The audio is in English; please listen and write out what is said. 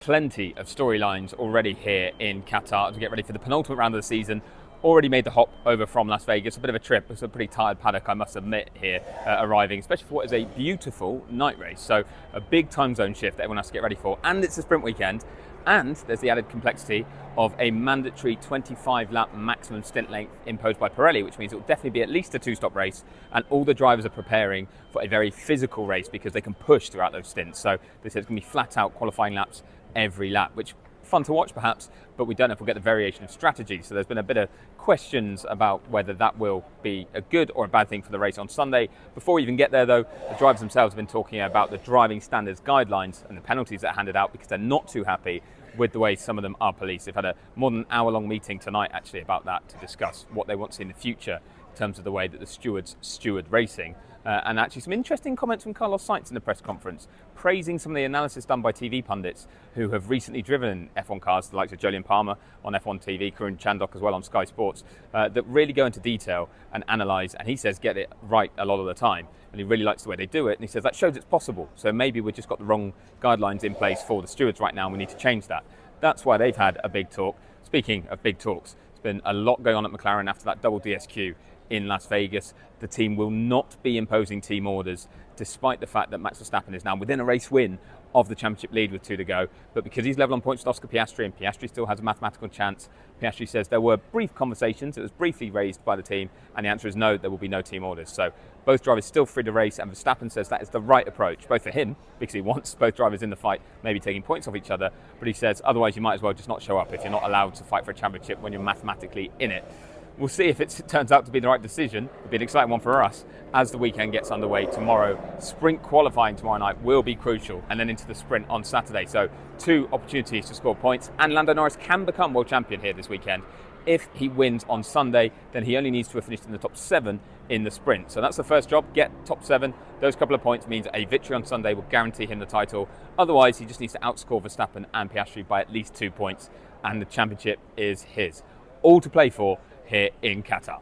Plenty of storylines already here in Qatar as we get ready for the penultimate round of the season. Already made the hop over from Las Vegas. A bit of a trip. It's a pretty tired paddock, I must admit, here arriving, especially for what is a beautiful night race. So a big time zone shift that everyone has to get ready for. And it's a sprint weekend. And there's the added complexity of a mandatory 25-lap maximum stint length imposed by Pirelli, which means it will definitely be at least a two-stop race. And all the drivers are preparing for a very physical race because they can push throughout those stints. So this is going to be flat-out qualifying laps every lap, which fun to watch perhaps, but we don't know if we'll get the variation of strategy. So there's been a bit of questions about whether that will be a good or a bad thing for the race on Sunday. Before we even get there though, the drivers themselves have been talking about the driving standards guidelines and the penalties that are handed out because they're not too happy with the way some of them are policed. They've had a more than an hour-long meeting tonight actually about that to discuss what they want to see in the future in terms of the way that the stewards steward racing. And actually some interesting comments from Carlos Sainz in the press conference, praising some of the analysis done by TV pundits who have recently driven F1 cars, the likes of Jolyon Palmer on F1 TV, Karun Chandhok as well on Sky Sports, that really go into detail and analyse, and he says get it right a lot of the time. And he really likes the way they do it, and he says that shows it's possible. So maybe we've just got the wrong guidelines in place for the stewards right now, and we need to change that. That's why they've had a big talk. Speaking of big talks, there's been a lot going on at McLaren after that double DSQ in Las Vegas. The team will not be imposing team orders, despite the fact that Max Verstappen is now within a race win of the championship lead with 2 to go. But because he's level on points with Oscar Piastri, and Piastri still has a mathematical chance, Piastri says there were brief conversations, it was briefly raised by the team, and the answer is no, there will be no team orders. So both drivers still free to race, and Verstappen says that is the right approach, both for him, because he wants both drivers in the fight, maybe taking points off each other, but he says otherwise you might as well just not show up if you're not allowed to fight for a championship when you're mathematically in it. We'll see if it turns out to be the right decision. It'll be an exciting one for us as the weekend gets underway tomorrow. Sprint qualifying tomorrow night will be crucial, and then into the sprint on Saturday. So 2 opportunities to score points, and Lando Norris can become world champion here this weekend. If he wins on Sunday, then he only needs to have finished in the top 7 in the sprint. So that's the first job, get top 7. Those couple of points means a victory on Sunday will guarantee him the title. Otherwise, he just needs to outscore Verstappen and Piastri by at least 2 points, and the championship is his. All to play for here in Qatar.